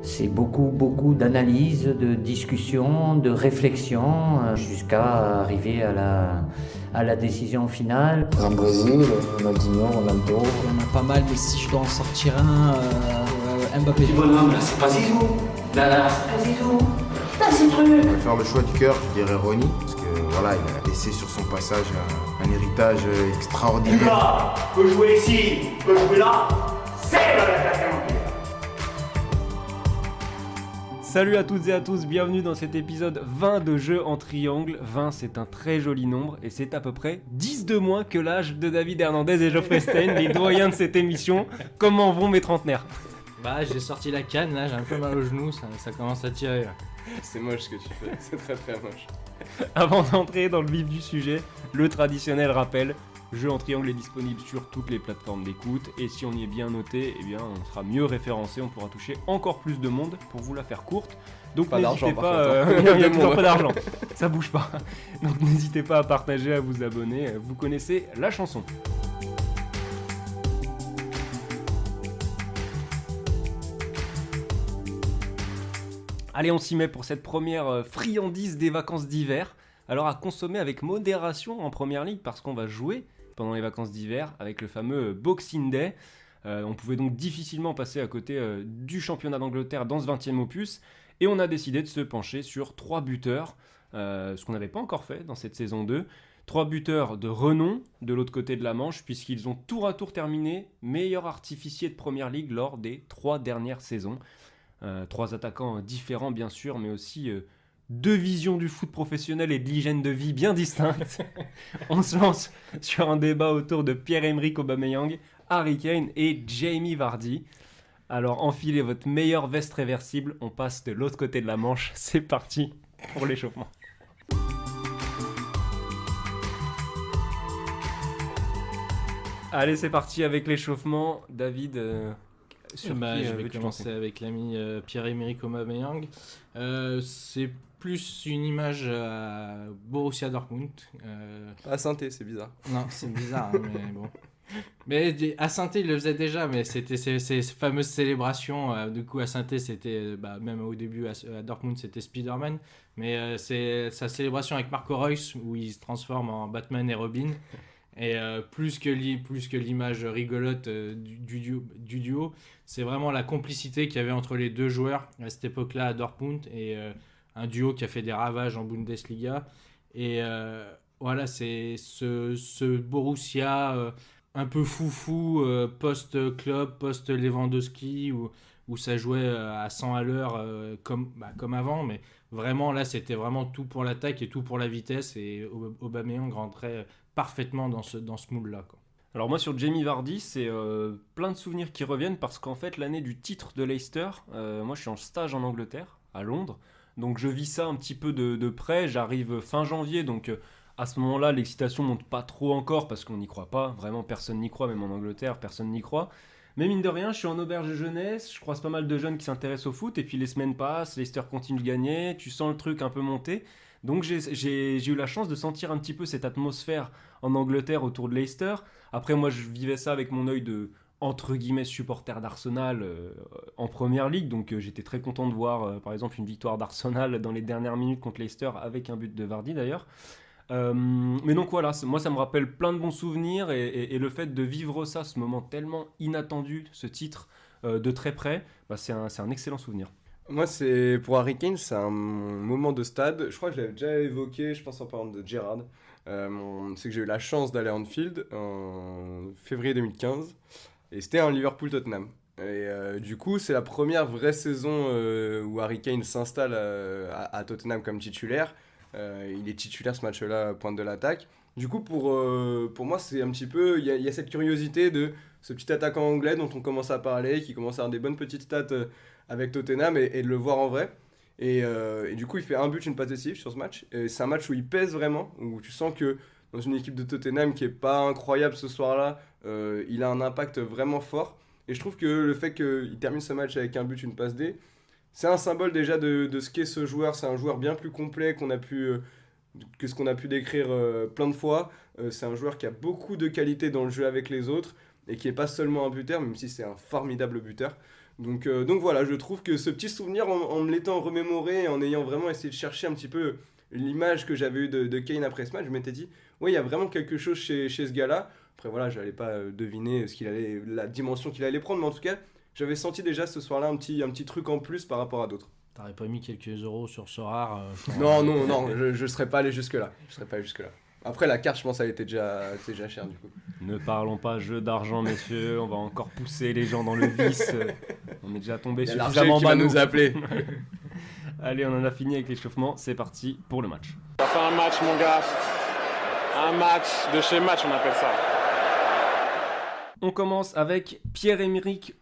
C'est beaucoup d'analyse, de discussion, de réflexion, jusqu'à arriver à la décision finale. Dans le Brésil, Ronaldinho, Ronaldo. Il y en a pas mal, mais si je dois en sortir un, Mbappé. Ce bonhomme là, c'est pas Zizou. Là, c'est pas Zizou. Putain, c'est le truc. Je vais faire le choix du cœur, je dirais Ronny, parce que voilà, il a laissé sur son passage un héritage extraordinaire. Lucas peut jouer ici, peut jouer là. C'est l'attaquant. Salut à toutes et à tous, bienvenue dans cet épisode 20 de Jeux en triangle. 20 c'est un très joli nombre et c'est à peu près 10 de moins que l'âge de David Hernandez et Geoffrey Stein, les doyens de cette émission. Comment vont mes trentenaires ? Bah j'ai sorti la canne là, j'ai un peu mal au genou, ça commence à tirer là. C'est moche ce que tu fais, c'est très très moche. Avant d'entrer dans le vif du sujet, le traditionnel rappel, Jeux en triangle est disponible sur toutes les plateformes d'écoute et si on y est bien noté, eh bien on sera mieux référencé, on pourra toucher encore plus de monde pour vous la faire courte. Donc Pas n'hésitez d'argent, pas, par contre, il y a De toujours mon- pas d'argent, ça bouge pas. Donc n'hésitez pas à partager, à vous abonner, vous connaissez la chanson. Allez, on s'y met pour cette première friandise des vacances d'hiver. Alors à consommer avec modération en première ligue parce qu'on va jouer pendant les vacances d'hiver avec le fameux Boxing Day. On pouvait donc difficilement passer à côté du championnat d'Angleterre dans ce 20e opus. Et on a décidé de se pencher sur 3 buteurs, ce qu'on n'avait pas encore fait dans cette saison 2. 3 buteurs de renom de l'autre côté de la Manche puisqu'ils ont tour à tour terminé meilleur artificier de première ligue lors des 3 dernières saisons. 3 attaquants différents bien sûr, mais aussi 2 visions du foot professionnel et de l'hygiène de vie bien distinctes. On se lance sur un débat autour de Pierre-Emerick Aubameyang, Harry Kane et Jamie Vardy. Alors enfilez votre meilleure veste réversible, on passe de l'autre côté de la Manche, c'est parti pour l'échauffement. Allez, c'est parti avec l'échauffement. David, sur Bah, qui je vais veux-tu commencer lancer ? avec l'ami Pierre-Emerick Aubameyang. C'est plus une image à Borussia Dortmund. Pas synthé, c'est bizarre. Non, c'est bizarre, hein, mais bon. Mais à Saint-Étienne, il le faisait déjà, mais c'était ces fameuses célébrations. Du coup, à Saint-Étienne, c'était, même au début, à Dortmund, c'était Spider-Man. Mais c'est sa célébration avec Marco Reus, où il se transforme en Batman et Robin. Et plus que l'image rigolote du duo, c'est vraiment la complicité qu'il y avait entre les deux joueurs à cette époque-là à Dortmund. Et un duo qui a fait des ravages en Bundesliga. Et voilà, c'est ce Borussia un peu foufou, post-club, post-Lewandowski, où ça jouait à 100 à l'heure comme avant. Mais vraiment, là, c'était vraiment tout pour l'attaque et tout pour la vitesse. Et Aubameyang rentrait parfaitement dans ce moule-là, quoi. Alors moi sur Jamie Vardy, c'est plein de souvenirs qui reviennent parce qu'en fait l'année du titre de Leicester, moi je suis en stage en Angleterre, à Londres, donc je vis ça un petit peu de près, j'arrive fin janvier, donc à ce moment-là l'excitation monte pas trop encore parce qu'on n'y croit pas, vraiment personne n'y croit, même en Angleterre personne n'y croit. Mais mine de rien, je suis en auberge de jeunesse, je croise pas mal de jeunes qui s'intéressent au foot, et puis les semaines passent, Leicester continue de gagner, tu sens le truc un peu monter. Donc j'ai eu la chance de sentir un petit peu cette atmosphère en Angleterre autour de Leicester. Après moi je vivais ça avec mon œil de entre guillemets supporter d'Arsenal en première ligue. Donc j'étais très content de voir par exemple une victoire d'Arsenal dans les dernières minutes contre Leicester avec un but de Vardy d'ailleurs. Mais donc voilà, moi ça me rappelle plein de bons souvenirs et le fait de vivre ça, ce moment tellement inattendu, ce titre de très près, c'est un excellent souvenir. Moi, c'est pour Harry Kane, c'est un moment de stade. Je crois que je l'avais déjà évoqué, je pense en parlant de Gerrard. C'est que j'ai eu la chance d'aller à Anfield en février 2015 et c'était un Liverpool-Tottenham. Et du coup, c'est la première vraie saison où Harry Kane s'installe à Tottenham comme titulaire. Il est titulaire ce match-là, pointe de l'attaque. Du coup, pour moi, c'est un petit peu. Il y a cette curiosité de ce petit attaquant anglais dont on commence à parler, qui commence à avoir des bonnes petites stats avec Tottenham et de le voir en vrai. Et du coup, il fait un but, une passe décisive sur ce match. Et c'est un match où il pèse vraiment, où tu sens que dans une équipe de Tottenham qui est pas incroyable ce soir-là, il a un impact vraiment fort. Et je trouve que le fait qu'il termine ce match avec un but, une passe D, c'est un symbole déjà de ce qu'est ce joueur. C'est un joueur bien plus complet que ce qu'on a pu décrire plein de fois. C'est un joueur qui a beaucoup de qualité dans le jeu avec les autres. et qui n'est pas seulement un buteur, même si c'est un formidable buteur. Donc voilà, je trouve que ce petit souvenir, en me l'étant remémoré, en ayant vraiment essayé de chercher un petit peu l'image que j'avais eue de Kane après ce match, je m'étais dit, oui, il y a vraiment quelque chose chez ce gars-là. Après voilà, je n'allais pas deviner la dimension qu'il allait prendre, mais en tout cas, j'avais senti déjà ce soir-là un petit truc en plus par rapport à d'autres. T'aurais pas mis quelques euros sur Sorare Non, je serais pas allé jusque-là. Après, la carte, je pense, elle était déjà chère, du coup. Ne parlons pas jeu d'argent, messieurs. On va encore pousser les gens dans le vice. On est déjà tombé Il y a suffisamment l'Argel qui va bas, nous appeler. Allez, on en a fini avec l'échauffement. C'est parti pour le match. On va faire un match, mon gars. Un match de chez match, on appelle ça. On commence avec Pierre-Emerick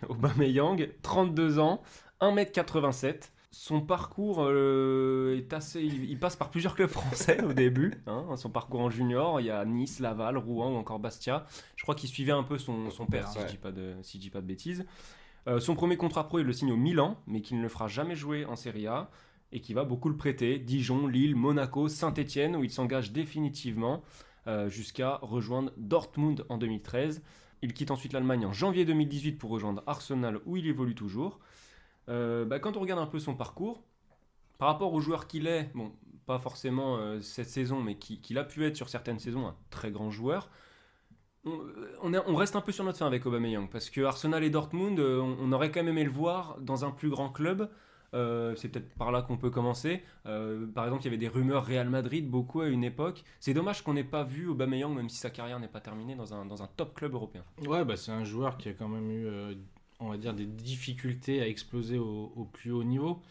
Aubameyang, 32 ans, 1m87. Son parcours est assez... Il passe par plusieurs clubs français au début. Son parcours en junior, il y a Nice, Laval, Rouen ou encore Bastia. Je crois qu'il suivait un peu son père, si je dis pas de bêtises. Son premier contrat pro, il le signe au Milan, mais qu'il ne le fera jamais jouer en Serie A et qui va beaucoup le prêter. Dijon, Lille, Monaco, Saint-Etienne, où il s'engage définitivement jusqu'à rejoindre Dortmund en 2013. Il quitte ensuite l'Allemagne en janvier 2018 pour rejoindre Arsenal, où il évolue toujours. Quand on regarde un peu son parcours, par rapport au joueur qu'il est, bon, pas forcément cette saison, mais qu'il a pu être sur certaines saisons un très grand joueur, on reste un peu sur notre fin avec Aubameyang, parce que Arsenal et Dortmund, on aurait quand même aimé le voir dans un plus grand club. C'est peut-être par là qu'on peut commencer. Par exemple, il y avait des rumeurs Real Madrid beaucoup à une époque. C'est dommage qu'on n'ait pas vu Aubameyang, même si sa carrière n'est pas terminée, dans un top club européen. Ouais, c'est un joueur qui a quand même eu, on va dire, des difficultés à exploser au plus haut niveau.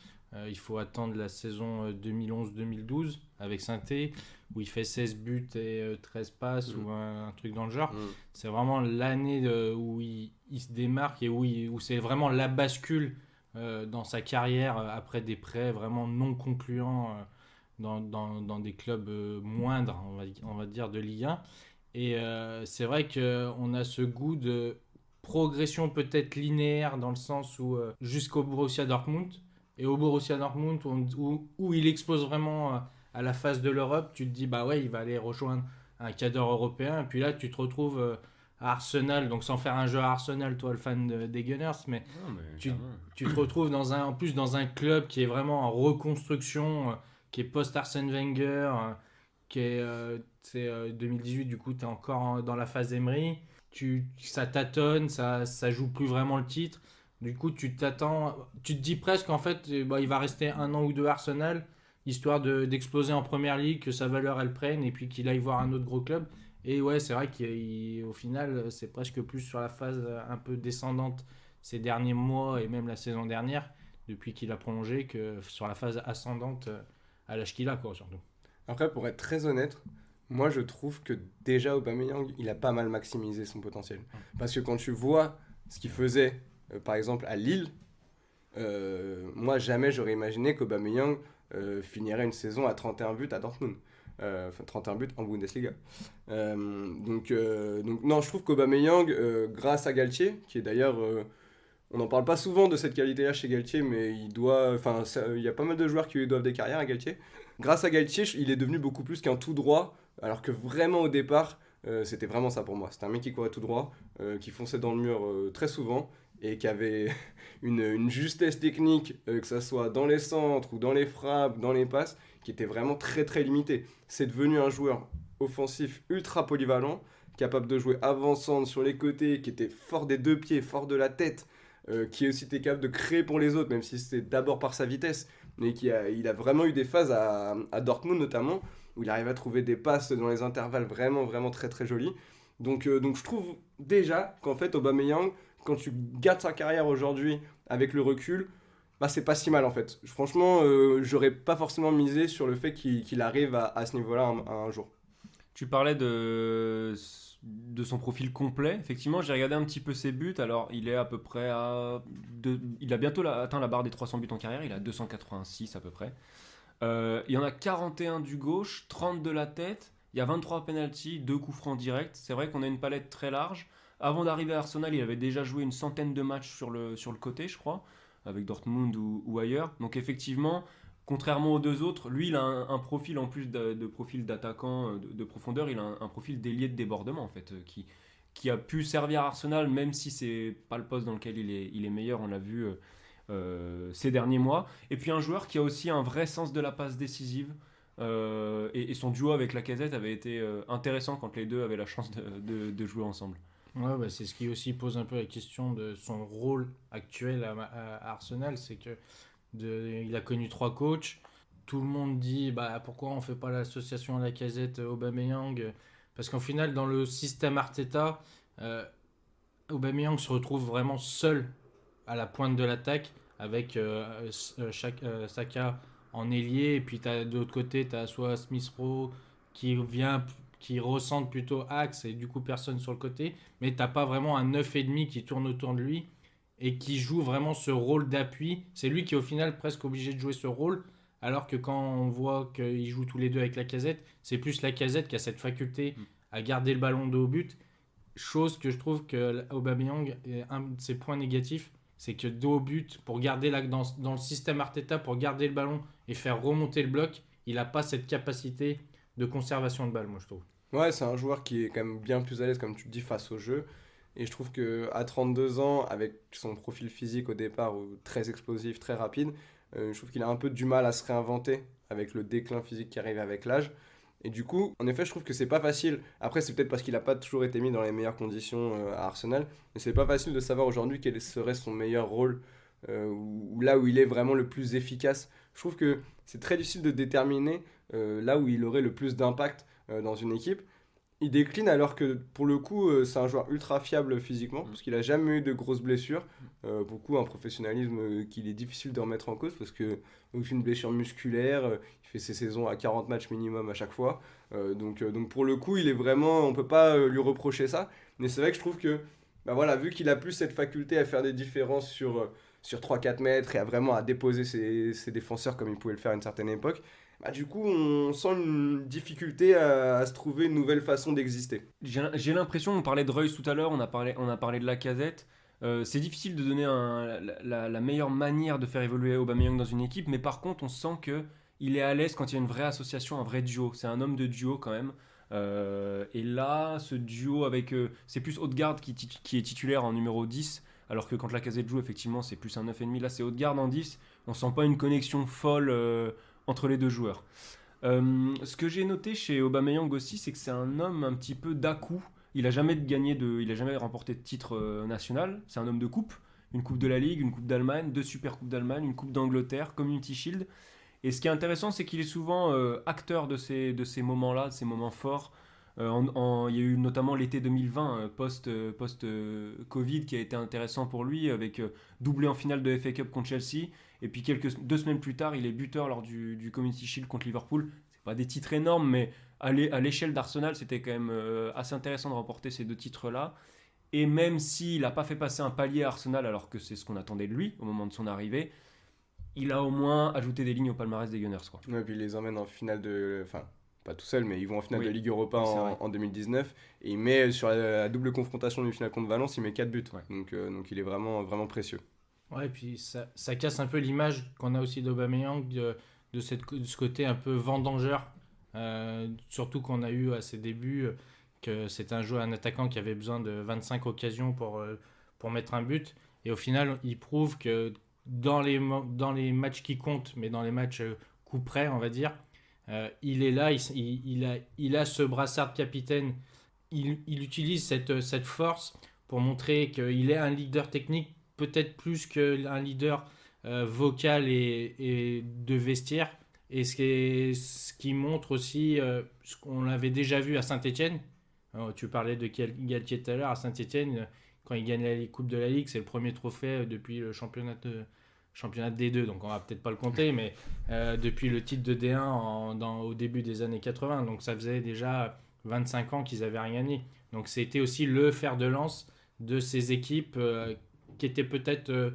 Il faut attendre la saison 2011-2012 avec Saint-Étienne, où il fait 16 buts et 13 passes ou un truc dans le genre. C'est vraiment l'année où il se démarque et où c'est vraiment la bascule dans sa carrière après des prêts vraiment non concluants dans des clubs moindres, on va dire, de Ligue 1. Et c'est vrai qu'on a ce goût de progression peut-être linéaire dans le sens où jusqu'au Borussia Dortmund. Et au Borussia Dortmund, où il explose vraiment à la face de l'Europe, tu te dis, bah ouais, il va aller rejoindre un cadre européen. Et puis là, tu te retrouves à Arsenal, donc sans faire un jeu à Arsenal, toi le fan des Gunners, mais tu te retrouves en plus dans un club qui est vraiment en reconstruction, qui est post-Arsène Wenger, qui est 2018, du coup, tu es encore dans la phase Emery. Ça tâtonne, ça joue plus vraiment le titre. Du coup, tu te dis presque en fait, il va rester 1 an ou 2 à Arsenal, histoire d'exploser en première ligue, que sa valeur elle prenne et puis qu'il aille voir un autre gros club. Et ouais, c'est vrai qu'au final, c'est presque plus sur la phase un peu descendante ces derniers mois et même la saison dernière, depuis qu'il a prolongé, que sur la phase ascendante à l'âge qu'il a, quoi, surtout. Après, pour être très honnête, moi je trouve que déjà Aubameyang, il a pas mal maximisé son potentiel. Parce que quand tu vois ce qu'il faisait, par exemple à Lille, moi jamais j'aurais imaginé qu'Aubameyang finirait une saison à 31 buts à Dortmund. 31 buts en Bundesliga. Donc non, je trouve qu'Aubameyang, grâce à Galtier, qui est d'ailleurs... on n'en parle pas souvent de cette qualité-là chez Galtier, mais il y a pas mal de joueurs qui lui doivent des carrières à Galtier. Grâce à Galtier, il est devenu beaucoup plus qu'un tout droit, alors que vraiment au départ, c'était vraiment ça pour moi. C'était un mec qui courait tout droit, qui fonçait dans le mur très souvent, et qui avait une justesse technique, que ça soit dans les centres, ou dans les frappes, dans les passes, qui était vraiment très très limitée. C'est devenu un joueur offensif ultra polyvalent, capable de jouer avant-centre sur les côtés, qui était fort des 2 pieds, fort de la tête, qui aussi était capable de créer pour les autres, même si c'était d'abord par sa vitesse, mais il a vraiment eu des phases à Dortmund notamment, où il arrive à trouver des passes dans les intervalles vraiment vraiment très très jolies. Donc je trouve déjà qu'en fait Aubameyang, quand tu gardes sa carrière aujourd'hui avec le recul, c'est pas si mal en fait. Franchement, j'aurais pas forcément misé sur le fait qu'il arrive à ce niveau-là un jour. Tu parlais de son profil complet. Effectivement, j'ai regardé un petit peu ses buts. Alors, il est à peu près il a bientôt atteint la barre des 300 buts en carrière. Il a 286 à peu près. Il y en a 41 du gauche, 30 de la tête. Il y a 23 pénaltys, 2 coups francs directs. C'est vrai qu'on a une palette très large. Avant d'arriver à Arsenal, il avait déjà joué une centaine de matchs sur le côté, je crois, avec Dortmund ou ailleurs. Donc effectivement, Contrairement aux deux autres, lui, il a un profil, en plus de profil d'attaquant de profondeur, il a un profil d'ailier de débordement, en fait, qui a pu servir à Arsenal, même si c'est pas le poste dans lequel il est meilleur, on l'a vu ces derniers mois. Et puis un joueur qui a aussi un vrai sens de la passe décisive, et son duo avec Lacazette avait été intéressant quand les deux avaient la chance de jouer ensemble. Ouais, bah, c'est ce qui aussi pose un peu la question de son rôle actuel à Arsenal, c'est que il a connu 3 coachs. Tout le monde dit bah, pourquoi on fait pas l'association Lacazette-Aubameyang, parce qu'au final, dans le système Arteta, Aubameyang se retrouve vraiment seul à la pointe de l'attaque avec Saka en ailier, et puis de l'autre côté, tu as soit Smith Rowe qui recentre plutôt axe, et du coup personne sur le côté, mais t'as pas vraiment un 9,5 qui tourne autour de lui et qui joue vraiment ce rôle d'appui. C'est lui qui est au final presque obligé de jouer ce rôle, alors que quand on voit qu'ils jouent tous les deux avec Lacazette, c'est plus Lacazette qui a cette faculté à garder le ballon de haut but, chose que je trouve que Aubameyang est un de ses points négatifs, c'est que de haut but, pour garder dans le système Arteta, pour garder le ballon et faire remonter le bloc, il n'a pas cette capacité de conservation de balle, moi je trouve. Ouais, c'est un joueur qui est quand même bien plus à l'aise, comme tu le dis, face au jeu. Et je trouve qu'à 32 ans, avec son profil physique au départ, très explosif, très rapide, je trouve qu'il a un peu du mal à se réinventer avec le déclin physique qui arrive avec l'âge. Et du coup, en effet, je trouve que c'est pas facile. Après, c'est peut-être parce qu'il n'a pas toujours été mis dans les meilleures conditions à Arsenal, mais c'est pas facile de savoir aujourd'hui quel serait son meilleur rôle, ou là où il est vraiment le plus efficace. Je trouve que c'est très difficile de déterminer là où il aurait le plus d'impact dans une équipe. Il décline alors que pour le coup c'est un joueur ultra fiable physiquement parce qu'il a jamais eu de grosses blessures, beaucoup un professionnalisme qu'il est difficile de remettre en cause parce que aucune blessure musculaire, il fait ses saisons à 40 matchs minimum à chaque fois, donc pour le coup il est vraiment, on peut pas lui reprocher ça, mais c'est vrai que je trouve que bah voilà, vu qu'il a plus cette faculté à faire des différences sur 3-4 mètres et à déposer ses défenseurs comme il pouvait le faire à une certaine époque, bah, du coup, on sent une difficulté à se trouver une nouvelle façon d'exister. J'ai l'impression, on parlait de Reus tout à l'heure, on a parlé de Lacazette. C'est difficile de donner la meilleure manière de faire évoluer Aubameyang dans une équipe, mais par contre, on sent qu'il est à l'aise quand il y a une vraie association, un vrai duo. C'est un homme de duo quand même. Et là, ce duo avec... c'est plus Odegaard qui est titulaire en numéro 10, alors que quand Lacazette joue, effectivement, c'est plus un 9,5. Là, c'est Odegaard en 10. On sent pas une connexion folle entre les deux joueurs. Ce que j'ai noté chez Aubameyang aussi, c'est que c'est un homme un petit peu d'à-coup. Il a jamais remporté de titre national. C'est un homme de coupe. Une coupe de la Ligue, une coupe d'Allemagne, 2 super coupes d'Allemagne, une coupe d'Angleterre, Community Shield. Et ce qui est intéressant, c'est qu'il est souvent acteur de ces moments-là, de ces moments forts. Il y a eu notamment l'été 2020, post-Covid, qui a été intéressant pour lui, avec doublé en finale de FA Cup contre Chelsea. Et puis 2 semaines plus tard, il est buteur lors du Community Shield contre Liverpool. C'est pas des titres énormes, mais à l'échelle d'Arsenal, c'était quand même assez intéressant de remporter ces 2 titres-là. Et même s'il n'a pas fait passer un palier à Arsenal, alors que c'est ce qu'on attendait de lui au moment de son arrivée, il a au moins ajouté des lignes au palmarès des Gunners, quoi. Ouais, puis il les emmène en finale de... Enfin, pas tout seul, mais ils vont en finale de Ligue Europa en 2019. Et il met sur la double confrontation du finale contre Valence, il met 4 buts. Ouais. Donc il est vraiment, vraiment précieux. Ouais, et puis ça casse un peu l'image qu'on a aussi d'Aubameyang, de ce côté un peu vendangeur. Surtout qu'on a eu à ses débuts que c'est un attaquant qui avait besoin de 25 occasions pour mettre un but. Et au final, il prouve que dans les matchs qui comptent, mais dans les matchs coup près, on va dire, il est là, il a ce brassard de capitaine. Il utilise cette force pour montrer qu'il est un leader technique, peut-être plus qu'un leader vocal et de vestiaire. Et ce qui montre aussi ce qu'on avait déjà vu à Saint-Etienne. Tu parlais de Galtier tout à l'heure. À Saint-Etienne, quand il gagne la Coupe de la Ligue, c'est le premier trophée depuis le championnat de D2, donc on va peut-être pas le compter, mais depuis le titre de D1 au début des années 80, donc ça faisait déjà 25 ans qu'ils avaient rien gagné. Donc c'était aussi le fer de lance de ces équipes qui étaient peut-être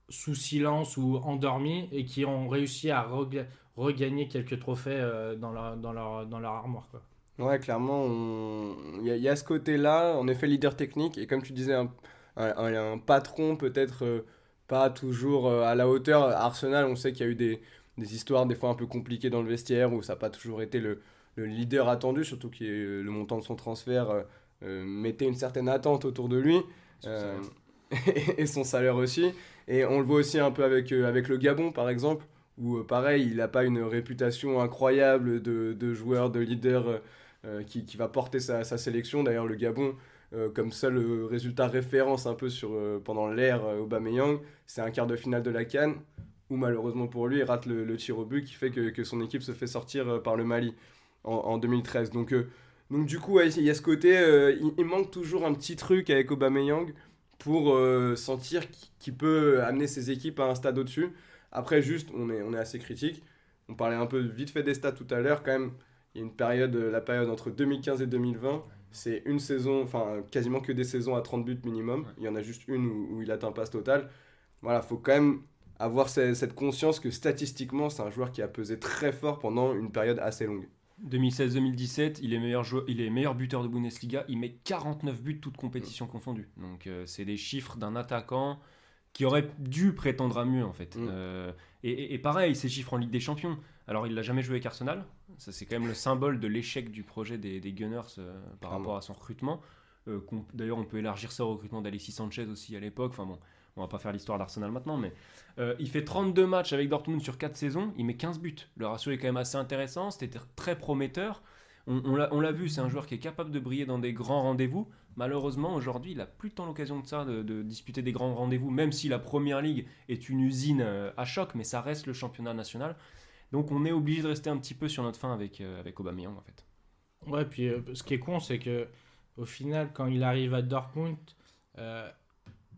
sous silence ou endormies et qui ont réussi à regagner quelques trophées dans leur armoire, quoi. Ouais, clairement, il y a ce côté-là, en effet leader technique, et comme tu disais, un patron peut-être pas toujours à la hauteur. À Arsenal, on sait qu'il y a eu des histoires des fois un peu compliquées dans le vestiaire où ça n'a pas toujours été le leader attendu, surtout que le montant de son transfert mettait une certaine attente autour de lui. Et son salaire aussi. Et on le voit aussi un peu avec le Gabon, par exemple, où pareil, il n'a pas une réputation incroyable de joueur, de leader qui va porter sa sélection. D'ailleurs, le Gabon, comme seul résultat référence un peu pendant l'ère Aubameyang, c'est un quart de finale de la CAN, où malheureusement pour lui, il rate le tir au but qui fait que son équipe se fait sortir par le Mali en 2013. Donc du coup, ouais, il y a ce côté, il manque toujours un petit truc avec Aubameyang pour sentir qu'il peut amener ses équipes à un stade au-dessus. Après, juste, on est assez critique. On parlait un peu vite fait des stats tout à l'heure. Quand même, il y a une période, la période entre 2015 et 2020, c'est une saison, enfin quasiment que des saisons à 30 buts minimum. Il y en a juste une où il atteint pas ce total. Voilà, il faut quand même avoir cette conscience que statistiquement, c'est un joueur qui a pesé très fort pendant une période assez longue. 2016-2017, il est meilleur buteur de Bundesliga, il met 49 buts toutes compétitions confondues. Donc c'est des chiffres d'un attaquant qui aurait dû prétendre à mieux en fait. Et pareil, ces chiffres en Ligue des Champions. Alors il l'a jamais joué avec Arsenal, ça c'est quand même le symbole de l'échec du projet des Gunners par rapport à son recrutement. D'ailleurs on peut élargir ça au recrutement d'Alexis Sanchez aussi à l'époque, enfin bon, on va pas faire l'histoire d'Arsenal maintenant, mais il fait 32 matchs avec Dortmund sur 4 saisons, il met 15 buts. Le ratio est quand même assez intéressant, c'était très prometteur. On l'a vu, c'est un joueur qui est capable de briller dans des grands rendez-vous. Malheureusement, aujourd'hui, il n'a plus tant l'occasion de ça, de disputer des grands rendez-vous, même si la Première Ligue est une usine à choc, mais ça reste le championnat national. Donc on est obligé de rester un petit peu sur notre faim avec Aubameyang en fait. Ouais, puis ce qui est con, c'est que au final, quand il arrive à Dortmund,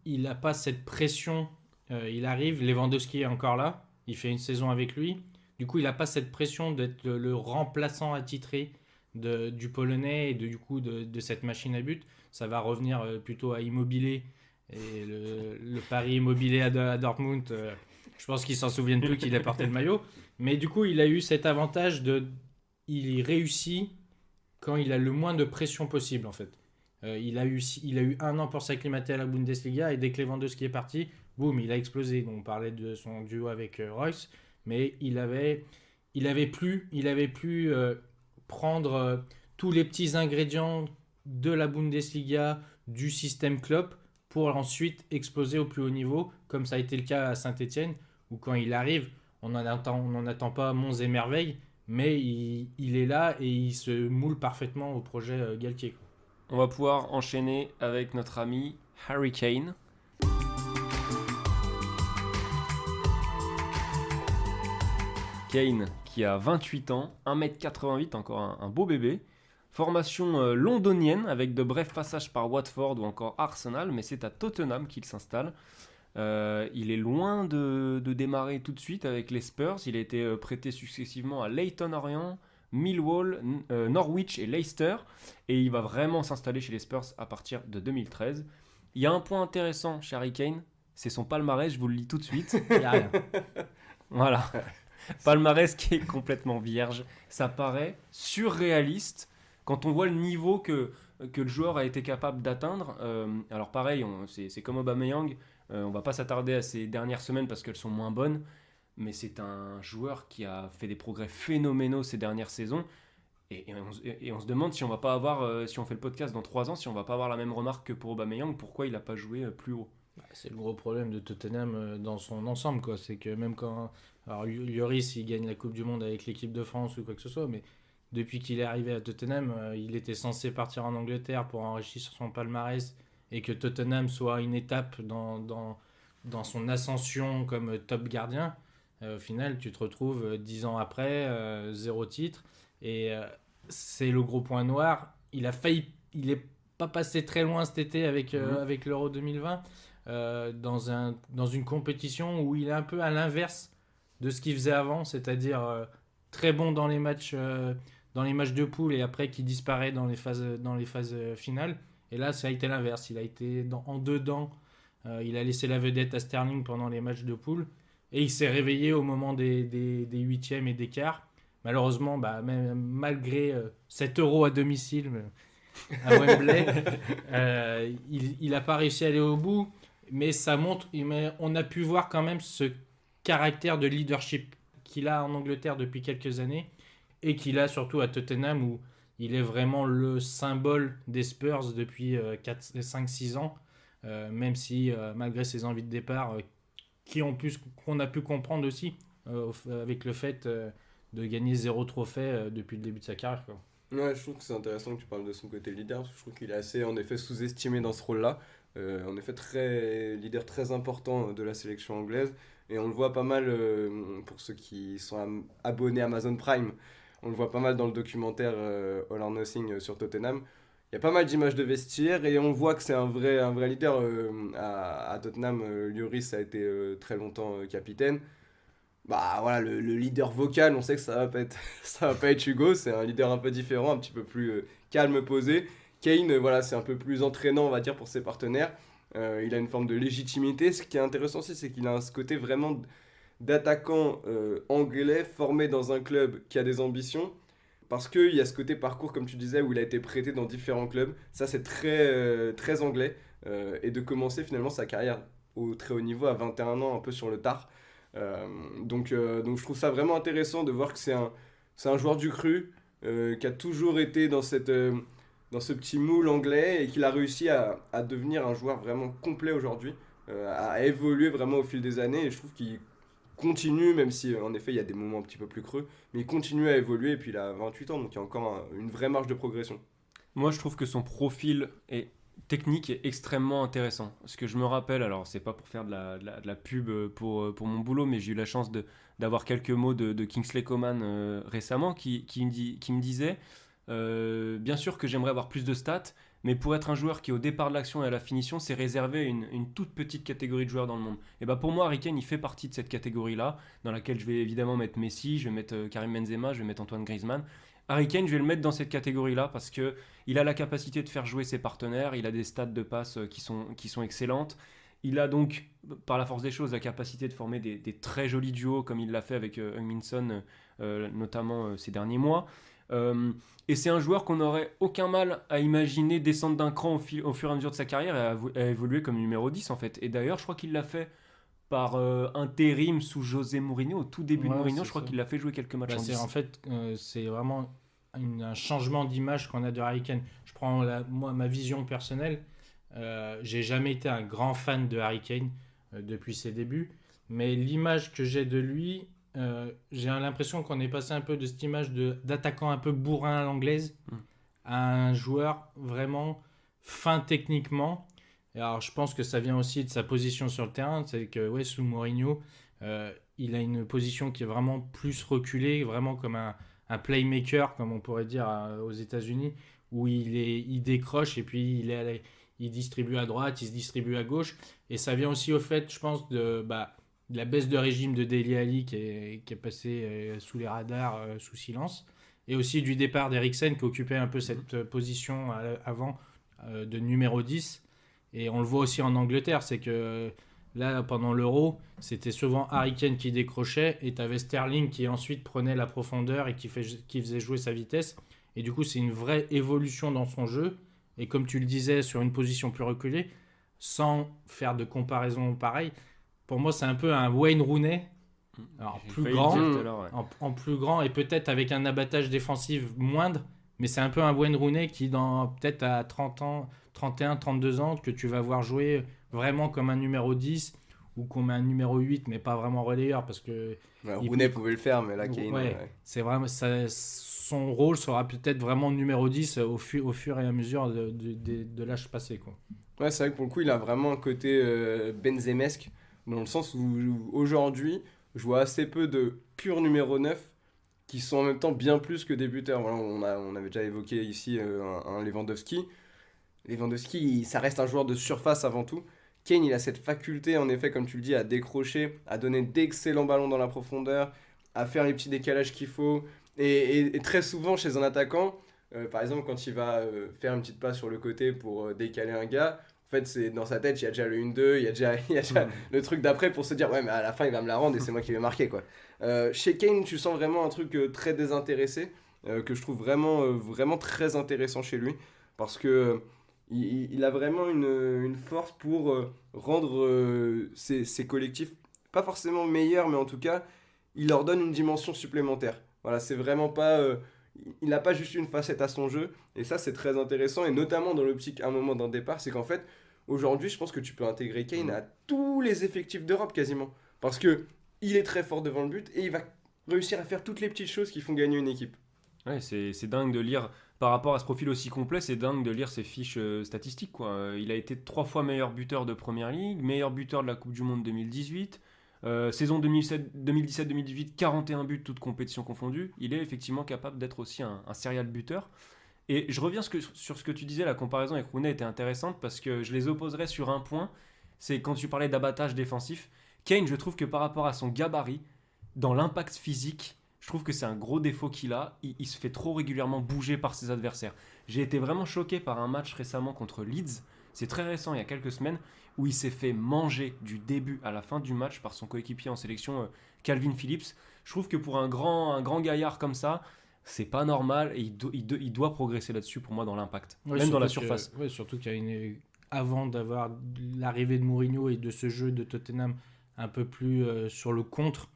il n'a pas cette pression. Il arrive, Lewandowski est encore là, il fait une saison avec lui. Du coup, il n'a pas cette pression d'être le remplaçant attitré du Polonais et de cette machine à but. Ça va revenir plutôt à Immobilier. Et le pari Immobilier à Dortmund, je pense qu'ils ne s'en souviennent plus qu'il a porté le maillot. Mais du coup, il a eu cet avantage il réussit quand il a le moins de pression possible en fait. Il a eu 1 an pour s'acclimater à la Bundesliga et dès que Lewandowski est parti, boum, il a explosé. Donc, on parlait de son duo avec Royce, mais il avait plus prendre tous les petits ingrédients de la Bundesliga, du système Klopp, pour ensuite exploser au plus haut niveau, comme ça a été le cas à Saint-Etienne, où quand il arrive, on n'en attend pas monts et merveilles, mais il est là et il se moule parfaitement au projet Galtier. On va pouvoir enchaîner avec notre ami Harry Kane. Kane qui a 28 ans, 1m88, encore un beau bébé. Formation londonienne avec de brefs passages par Watford ou encore Arsenal, mais c'est à Tottenham qu'il s'installe. Il est loin de démarrer tout de suite avec les Spurs. Il a été prêté successivement à Leyton Orient, Millwall, Norwich et Leicester. Et il va vraiment s'installer chez les Spurs à partir de 2013. Il y a un point intéressant chez Harry Kane, c'est son palmarès, je vous le lis tout de suite. Il n'y a rien. Voilà. Palmarès qui est complètement vierge. Ça paraît surréaliste quand on voit le niveau que le joueur a été capable d'atteindre. Alors pareil, c'est comme Aubameyang. On va pas s'attarder à ces dernières semaines parce qu'elles sont moins bonnes. Mais c'est un joueur qui a fait des progrès phénoménaux ces dernières saisons. Et on se demande si on va pas avoir, si on fait le podcast dans 3 ans, si on va pas avoir la même remarque que pour Aubameyang, pourquoi il n'a pas joué plus haut. C'est le gros problème de Tottenham dans son ensemble, quoi. C'est que même quand... Alors Lloris, il gagne la Coupe du Monde avec l'équipe de France ou quoi que ce soit, mais depuis qu'il est arrivé à Tottenham, il était censé partir en Angleterre pour enrichir son palmarès et que Tottenham soit une étape dans son ascension comme top gardien. Au final, tu te retrouves 10 ans après, 0 titre. Et c'est le gros point noir. Il est pas passé très loin cet été avec l'Euro 2020 dans une compétition où il est un peu à l'inverse de ce qu'il faisait avant, c'est-à-dire très bon dans les matchs de poule et après qui disparaît dans les phases finales. Et là, ça a été l'inverse. Il a été en dedans. Il a laissé la vedette à Sterling pendant les matchs de poule et il s'est réveillé au moment des huitièmes et des quarts. Malheureusement, même malgré 7 € à domicile à Wembley, il n'a pas réussi à aller au bout. Mais ça montre, on a pu voir quand même ce caractère de leadership qu'il a en Angleterre depuis quelques années et qu'il a surtout à Tottenham où il est vraiment le symbole des Spurs depuis 5-6 ans, même si malgré ses envies de départ qu'on a pu comprendre aussi avec le fait de gagner 0 trophée depuis le début de sa carrière, quoi. Ouais, je trouve que c'est intéressant que tu parles de son côté leader, parce que je trouve qu'il est assez en effet sous-estimé dans ce rôle-là. En effet, leader très important de la sélection anglaise. Et on le voit pas mal, pour ceux qui sont abonnés à Amazon Prime, on le voit pas mal dans le documentaire All or Nothing sur Tottenham. Il y a pas mal d'images de vestiaire et on voit que c'est un vrai leader. À Tottenham, Lloris a été très longtemps capitaine. Bah voilà, le leader vocal, on sait que ça va pas être Hugo, c'est un leader un peu différent, un petit peu plus calme, posé. Kane, voilà, c'est un peu plus entraînant, on va dire, pour ses partenaires. Il a une forme de légitimité. Ce qui est intéressant aussi, c'est qu'il a ce côté vraiment d'attaquant anglais formé dans un club qui a des ambitions. Parce qu'il y a ce côté parcours, comme tu disais, où il a été prêté dans différents clubs. Ça, c'est très anglais. Et de commencer finalement sa carrière au très haut niveau à 21 ans, un peu sur le tard. Donc je trouve ça vraiment intéressant de voir que c'est un joueur du cru qui a toujours été dans ce petit moule anglais et qu'il a réussi à devenir un joueur vraiment complet aujourd'hui, à évoluer vraiment au fil des années. Et je trouve qu'il continue, même si en effet il y a des moments un petit peu plus creux, mais il continue à évoluer. Et puis il a 28 ans, donc il y a encore une vraie marge de progression. Moi, je trouve que son profil technique est extrêmement intéressant. Ce que je me rappelle, alors c'est pas pour faire de la pub pour mon boulot, mais j'ai eu la chance d'avoir quelques mots de Kingsley Coman récemment qui me disait bien sûr que j'aimerais avoir plus de stats, mais pour être un joueur qui au départ de l'action et à la finition, c'est réservé une toute petite catégorie de joueurs dans le monde. Et bah pour moi, Harry Kane, il fait partie de cette catégorie-là, dans laquelle je vais évidemment mettre Messi, je vais mettre Karim Benzema, je vais mettre Antoine Griezmann. Harry Kane, je vais le mettre dans cette catégorie-là parce qu'il a la capacité de faire jouer ses partenaires, il a des stats de passe qui sont excellentes. Il a donc, par la force des choses, la capacité de former des très jolis duos comme il l'a fait avec Heung-min Son, notamment ces derniers mois. Et c'est un joueur qu'on n'aurait aucun mal à imaginer descendre d'un cran au fur et à mesure de sa carrière et à évoluer comme numéro 10 en fait. Et d'ailleurs, je crois qu'il l'a fait par intérim sous José Mourinho, au tout début de Mourinho, je crois qu'il l'a fait jouer quelques matchs en 10. En fait, c'est vraiment un changement d'image qu'on a de Harry Kane. Je prends moi, ma vision personnelle. J'ai jamais été un grand fan de Harry Kane depuis ses débuts, mais l'image que j'ai de lui, j'ai l'impression qu'on est passé un peu de cette image d'attaquant un peu bourrin à l'anglaise à un joueur vraiment fin techniquement. Et alors je pense que ça vient aussi de sa position sur le terrain, c'est que sous Mourinho, il a une position qui est vraiment plus reculée, vraiment comme un playmaker, comme on pourrait dire aux États-Unis, où il décroche et puis il distribue à droite, il se distribue à gauche. Et ça vient aussi au fait, je pense, de la baisse de régime de Dele Alli qui est passé sous les radars, sous silence. Et aussi du départ d'Eriksen qui occupait un peu cette position avant de numéro 10. Et on le voit aussi en Angleterre, c'est que là, pendant l'Euro, c'était souvent Harry Kane qui décrochait et tu avais Sterling qui ensuite prenait la profondeur et qui faisait jouer sa vitesse. Et du coup, c'est une vraie évolution dans son jeu. Et comme tu le disais, sur une position plus reculée, sans faire de comparaison pareille, pour moi, c'est un peu un Wayne Rooney, alors plus grand, en plus grand et peut-être avec un abattage défensif moindre. Mais c'est un peu un Wayne Rooney qui, peut-être à 30 ans, 31, 32 ans, que tu vas voir jouer vraiment comme un numéro 10 ou comme un numéro 8, mais pas vraiment relayeur. Parce que Rooney pouvait le faire, mais là, Kane... c'est vraiment, son rôle sera peut-être vraiment numéro 10 au fur et à mesure de l'âge passé, quoi. Ouais, c'est vrai que pour le coup, il a vraiment un côté benzemesque, dans le sens où aujourd'hui, je vois assez peu de purs numéro 9 qui sont en même temps bien plus que des buteurs. Voilà, on avait déjà évoqué ici un Lewandowski. Lewandowski, ça reste un joueur de surface avant tout. Kane, il a cette faculté, en effet, comme tu le dis, à décrocher, à donner d'excellents ballons dans la profondeur, à faire les petits décalages qu'il faut. Et très souvent, chez un attaquant, par exemple, quand il va faire une petite passe sur le côté pour décaler un gars, en fait, c'est dans sa tête, il y a déjà le 1-2, il y a déjà le truc d'après pour se dire, ouais, mais à la fin, il va me la rendre et c'est moi qui vais marquer, quoi. Chez Kane, tu sens vraiment un truc très désintéressé, que je trouve vraiment très intéressant chez lui, parce que il a vraiment une force pour rendre ses collectifs, pas forcément meilleurs, mais en tout cas, il leur donne une dimension supplémentaire. Voilà, c'est vraiment pas... il n'a pas juste une facette à son jeu, et ça c'est très intéressant, et notamment dans l'optique à un moment d'un départ, c'est qu'en fait, aujourd'hui, je pense que tu peux intégrer Kane à tous les effectifs d'Europe quasiment, parce que il est très fort devant le but, et il va réussir à faire toutes les petites choses qui font gagner une équipe. Ouais, c'est dingue de lire, par rapport à ce profil aussi complet, c'est dingue de lire ses fiches statistiques, quoi. Il a été 3 fois meilleur buteur de Première Ligue, meilleur buteur de la Coupe du Monde 2018, saison 2017-2018, 41 buts, toutes compétitions confondues. Il est effectivement capable d'être aussi un serial buteur. Et je reviens sur ce que tu disais, la comparaison avec Rooney était intéressante parce que je les opposerais sur un point, c'est quand tu parlais d'abattage défensif. Kane, je trouve que par rapport à son gabarit, dans l'impact physique, je trouve que c'est un gros défaut qu'il a. Il se fait trop régulièrement bouger par ses adversaires. J'ai été vraiment choqué par un match récemment contre Leeds, c'est très récent, il y a quelques semaines, où il s'est fait manger du début à la fin du match par son coéquipier en sélection, Calvin Phillips. Je trouve que pour un grand gaillard comme ça, c'est pas normal et il doit progresser là-dessus pour moi dans l'impact, même dans la surface. Surtout qu'il y a avant d'avoir l'arrivée de Mourinho et de ce jeu de Tottenham un peu plus sur le contre,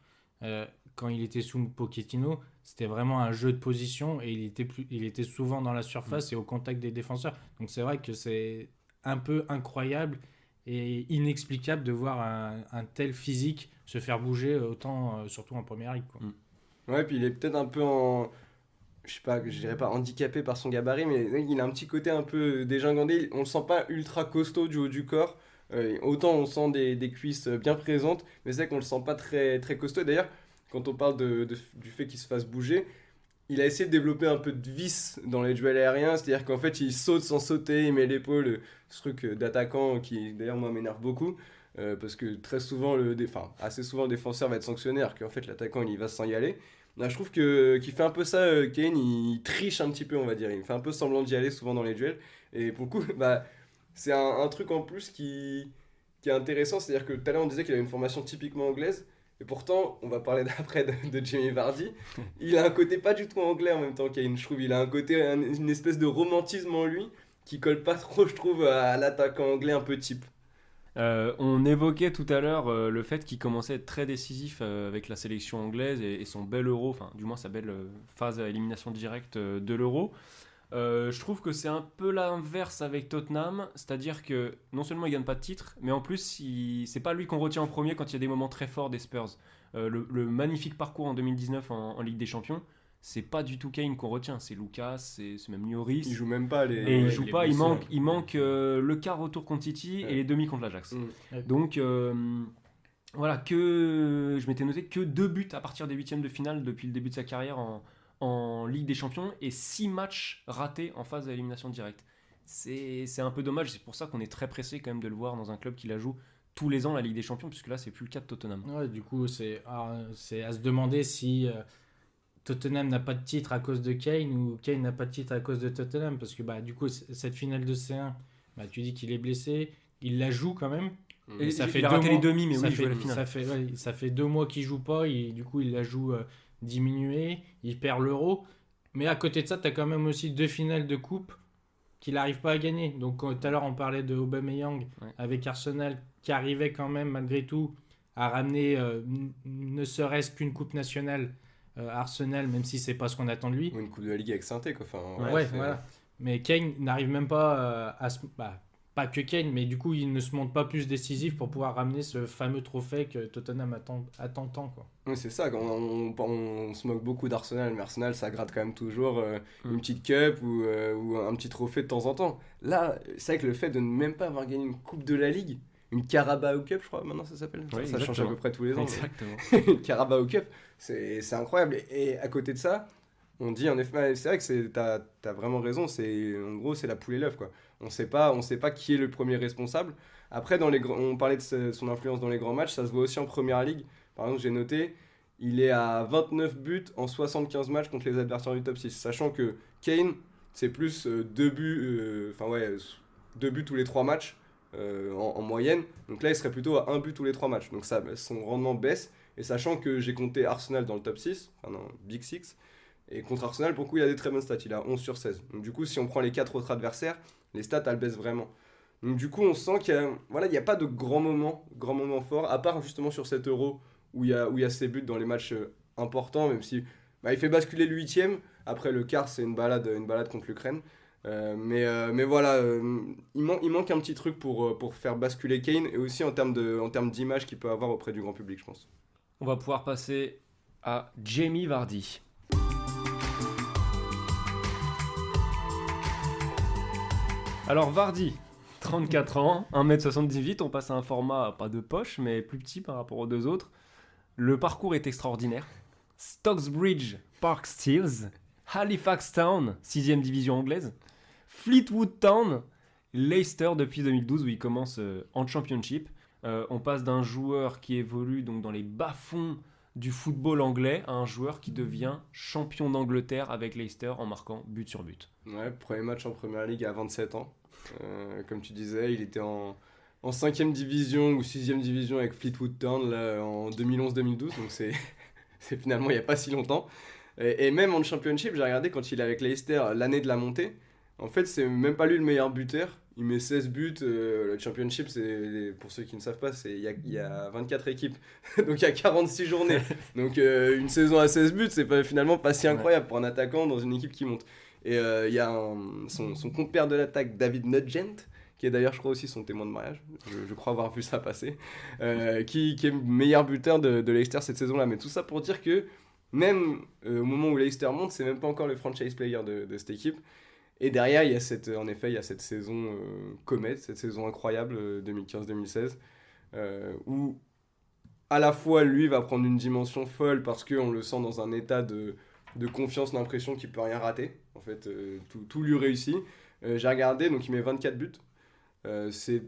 quand il était sous Pochettino, c'était vraiment un jeu de position et il était souvent dans la surface et au contact des défenseurs. Donc c'est vrai que c'est un peu incroyable et inexplicable de voir un tel physique se faire bouger autant, surtout en première ligue, quoi. Ouais, puis il est peut-être un peu je sais pas, je dirais pas handicapé par son gabarit, mais il a un petit côté un peu dégingandé. On le sent pas ultra costaud du haut du corps. Autant on sent des cuisses bien présentes, mais c'est vrai qu'on le sent pas très, très costaud. D'ailleurs, quand on parle du fait qu'il se fasse bouger, il a essayé de développer un peu de vis dans les duels aériens, c'est-à-dire qu'en fait il saute sans sauter, il met l'épaule, ce truc d'attaquant qui d'ailleurs moi m'énerve beaucoup, parce que très souvent, assez souvent le défenseur va être sanctionné, alors qu'en fait l'attaquant il y va sans y aller. Là, je trouve qu'il fait un peu ça, Kane, il triche un petit peu, on va dire, il fait un peu semblant d'y aller souvent dans les duels, et pour le coup, c'est un truc en plus qui est intéressant, c'est-à-dire que tout à l'heure on disait qu'il avait une formation typiquement anglaise, et pourtant, on va parler d'après de Jamie Vardy, il a un côté pas du tout anglais en même temps, Kane, je trouve, il a un côté, une espèce de romantisme en lui, qui colle pas trop, je trouve, à l'attaquant anglais un peu type. On évoquait tout à l'heure le fait qu'il commençait à être très décisif avec la sélection anglaise et son bel euro, enfin du moins sa belle phase à élimination directe de l'euro. Je trouve que c'est un peu l'inverse avec Tottenham, c'est-à-dire que non seulement il gagne pas de titre, mais en plus c'est pas lui qu'on retient en premier quand il y a des moments très forts des Spurs. Le magnifique parcours en 2019 en Ligue des Champions, c'est pas du tout Kane qu'on retient, c'est Lucas, c'est même Lloris. Il joue même pas il joue pas, il manque le quart retour contre City et les demi contre l'Ajax. Donc voilà, je m'étais noté que 2 buts à partir des huitièmes de finale depuis le début de sa carrière en Ligue des Champions et 6 matchs ratés en phase d'élimination directe. C'est un peu dommage, c'est pour ça qu'on est très pressé quand même de le voir dans un club qui la joue tous les ans, la Ligue des Champions, puisque là c'est plus le cas de Tottenham. Ouais, du coup c'est à se demander si Tottenham n'a pas de titre à cause de Kane ou Kane n'a pas de titre à cause de Tottenham, parce que du coup cette finale de C1, tu dis qu'il est blessé, il la joue quand même. Et ça fait il a raté les demi, mais oui, il joue la finale. Ça fait 2 mois qu'il joue pas, du coup il la joue diminué, il perd l'Euro, mais à côté de ça t'as quand même aussi 2 finales de coupe qu'il n'arrive pas à gagner. Donc tout à l'heure on parlait de Aubameyang avec Arsenal qui arrivait quand même malgré tout à ramener ne serait-ce qu'une coupe nationale Arsenal, même si c'est pas ce qu'on attend de lui. Ou une coupe de la Ligue avec Saint-Étienne, quoi. Enfin, voilà. Mais Kane n'arrive même pas pas que Kane, mais du coup il ne se montre pas plus décisif pour pouvoir ramener ce fameux trophée que Tottenham attend tant, quoi. Oui, c'est ça, on se moque beaucoup d'Arsenal, mais Arsenal ça gratte quand même toujours une petite cup ou un petit trophée de temps en temps. Là, c'est vrai que le fait de ne même pas avoir gagné une coupe de la Ligue, une Carabao Cup, je crois, maintenant ça s'appelle. Oui, ça change à peu près tous les ans. Exactement. Carabao Cup, c'est incroyable. Et à côté de ça, on dit en effet, c'est vrai que t'as vraiment raison. En gros, c'est la poule et l'œuf, quoi. On sait pas qui est le premier responsable. Après, on parlait de son influence dans les grands matchs, ça se voit aussi en première ligue. Par exemple, j'ai noté, il est à 29 buts en 75 matchs contre les adversaires du top 6. Sachant que Kane, c'est plus 2 buts, 2 buts tous les 3 matchs. En moyenne, donc là il serait plutôt à 1 but tous les 3 matchs, donc ça, son rendement baisse, et sachant que j'ai compté Arsenal dans le top 6, enfin dans Big 6, et contre Arsenal pour le coup il a des très bonnes stats, il a 11 sur 16, donc du coup si on prend les 4 autres adversaires, les stats elles baissent vraiment, donc du coup on sent qu'il y a pas de grand moment fort, à part justement sur cet Euro où il y a ses buts dans les matchs importants, même si il fait basculer le 8e. Après, le quart, c'est une balade contre l'Ukraine. Mais voilà, il manque un petit truc pour faire basculer Kane, et aussi en termes d'image qu'il peut avoir auprès du grand public, je pense. On va pouvoir passer à Jamie Vardy. Alors Vardy, 34 ans, 1m78, on passe à un format pas de poche, mais plus petit par rapport aux deux autres. Le parcours est extraordinaire. Stocksbridge Park Steels, Halifax Town, 6e division anglaise, Fleetwood Town, Leicester depuis 2012 où il commence en Championship. On passe d'un joueur qui évolue donc dans les bas-fonds du football anglais à un joueur qui devient champion d'Angleterre avec Leicester en marquant but sur but. Ouais, premier match en Première Ligue à 27 ans. Comme tu disais, il était en 5e division ou 6e division avec Fleetwood Town là, en 2011-2012, donc c'est finalement il n'y a pas si longtemps. Et même en Championship, j'ai regardé quand il est avec Leicester l'année de la montée. En fait, c'est même pas lui le meilleur buteur. Il met 16 buts. Le Championship, pour ceux qui ne savent pas, il y a 24 équipes. Donc il y a 46 journées. Donc une saison à 16 buts, c'est finalement pas si incroyable pour un attaquant dans une équipe qui monte. Et il y a son compère de l'attaque, David Nugent, qui est d'ailleurs, je crois, aussi son témoin de mariage. Je crois avoir vu ça passer. Qui est meilleur buteur de Leicester cette saison-là. Mais tout ça pour dire que même au moment où Leicester monte, c'est même pas encore le franchise player de cette équipe. Et derrière, il y a cette saison comète, cette saison incroyable 2015-2016, où à la fois lui va prendre une dimension folle parce qu'on le sent dans un état de confiance, d'impression qu'il peut rien rater. En fait, tout lui réussit. J'ai regardé, donc il met 24 buts. C'est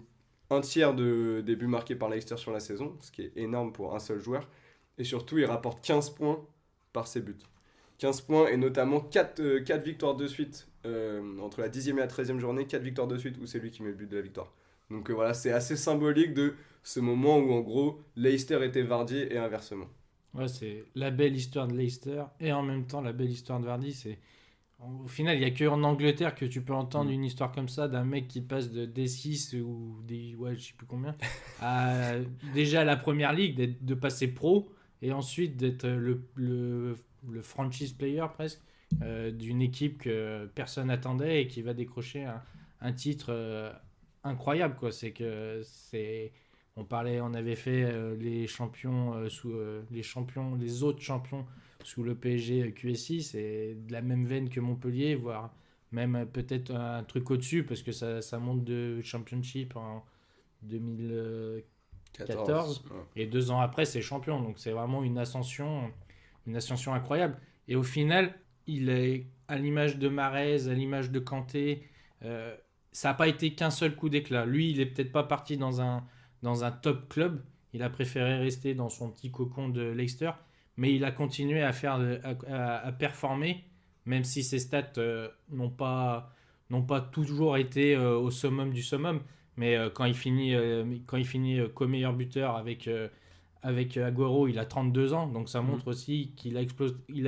un tiers des buts marqués par Leicester sur la saison, ce qui est énorme pour un seul joueur. Et surtout, il rapporte 15 points par ses buts. 15 points et notamment 4 victoires de suite entre la 10e et la 13e journée, 4 victoires de suite où c'est lui qui met le but de la victoire. Donc voilà, c'est assez symbolique de ce moment où en gros Leicester était Vardy et inversement. Ouais, c'est la belle histoire de Leicester et en même temps la belle histoire de Vardy. Au final, il n'y a qu'en Angleterre que tu peux entendre une histoire comme ça d'un mec qui passe de D6 ou je sais plus combien à déjà la Première Ligue, de passer pro et ensuite d'être le franchise player presque d'une équipe que personne n'attendait et qui va décrocher un titre incroyable quoi. On avait fait les champions les autres champions sous le PSG QSI, c'est de la même veine que Montpellier, voire même peut-être un truc au-dessus parce que ça monte de Championship en 2014 et 2 ans après c'est champion, donc c'est vraiment une ascension incroyable. Et au final, il est à l'image de Mahrez, à l'image de Kanté, ça n'a pas été qu'un seul coup d'éclat. Lui, il est peut-être pas parti dans un top club, il a préféré rester dans son petit cocon de Leicester, mais il a continué à performer, même si ses stats n'ont pas toujours été au summum du summum. Mais quand il finit co-meilleur buteur avec Agüero, il a 32 ans, donc ça montre aussi qu'il a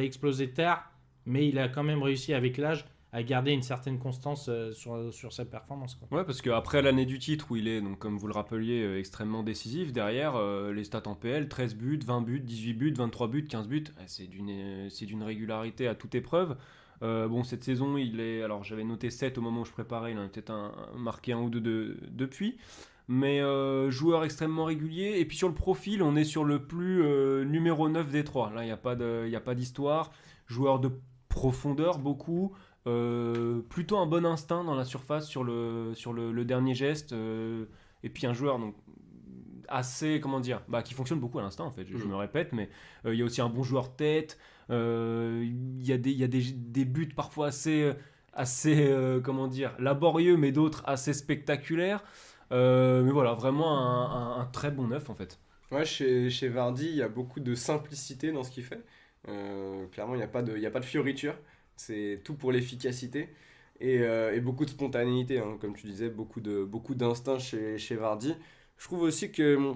explosé tard, mais il a quand même réussi avec l'âge à garder une certaine constance sur sa performance, quoi. Ouais, parce qu'après l'année du titre où il est, donc, comme vous le rappeliez, extrêmement décisif, derrière les stats en PL, 13 buts, 20 buts, 18 buts, 23 buts, 15 buts, c'est d'une régularité à toute épreuve. Cette saison, alors j'avais noté 7 au moment où je préparais, il en a peut-être marqué un ou deux depuis. Mais joueur extrêmement régulier. Et puis sur le profil, on est sur le plus numéro 9 des trois. Là, il n'y a pas d'histoire. Joueur de profondeur, beaucoup. Plutôt un bon instinct dans la surface sur le dernier geste. Et puis un joueur donc, assez, qui fonctionne beaucoup à l'instant en fait. Je me répète, mais il y a aussi un bon joueur de tête. Il y a des buts parfois assez laborieux, mais d'autres assez spectaculaires. Mais voilà, vraiment un très bon neuf en fait. Ouais, chez Vardy, il y a beaucoup de simplicité dans ce qu'il fait. Clairement, il n'y a pas de fioriture. C'est tout pour l'efficacité. Et beaucoup de spontanéité, hein, comme tu disais, beaucoup d'instinct chez Vardy. Je trouve aussi que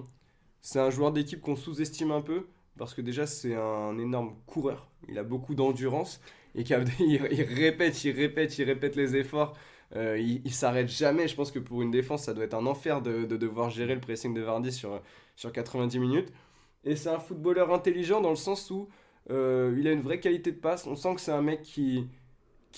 c'est un joueur d'équipe qu'on sous-estime un peu, parce que déjà, c'est un énorme coureur. Il a beaucoup d'endurance. Et il répète les efforts. Il s'arrête jamais. Je pense que pour une défense, ça doit être un enfer de devoir gérer le pressing de Vardy sur 90 minutes. Et c'est un footballeur intelligent dans le sens où il a une vraie qualité de passe. On sent que c'est un mec qui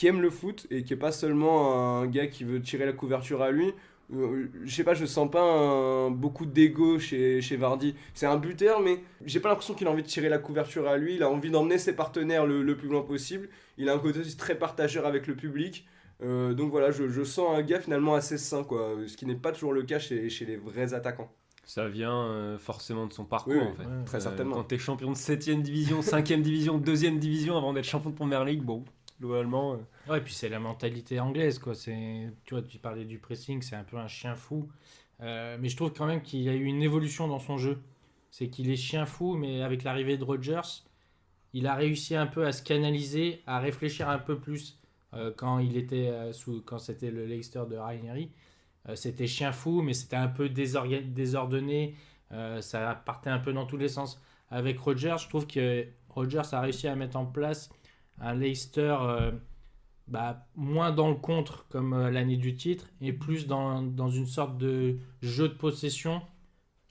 aime le foot et qui est pas seulement un gars qui veut tirer la couverture à lui. Je sais pas, je sens pas beaucoup d'ego chez Vardy. C'est un buteur, mais j'ai pas l'impression qu'il a envie de tirer la couverture à lui. Il a envie d'emmener ses partenaires le plus loin possible. Il a un côté aussi très partageur avec le public. Donc voilà, je sens un gars finalement assez sain, quoi. Ce qui n'est pas toujours le cas chez les vrais attaquants. Ça vient forcément de son parcours, Oui, en fait. très certainement. Quand t'es champion de 7ème division, 5ème division, 2ème division avant d'être champion de Premier League, bon, globalement... Ouais, et puis c'est la mentalité anglaise, quoi. Tu vois, tu parlais du pressing, c'est un peu un chien fou. Mais je trouve quand même qu'il y a eu une évolution dans son jeu. C'est qu'il est chien fou, mais avec l'arrivée de Rodgers, il a réussi un peu à se canaliser, à réfléchir un peu plus. Quand c'était le Leicester de Ranieri, c'était chien fou, mais c'était un peu désordonné. Ça partait un peu dans tous les sens. Avec Rodgers, je trouve que Rodgers a réussi à mettre en place un Leicester moins dans le contre comme l'année du titre et plus dans une sorte de jeu de possession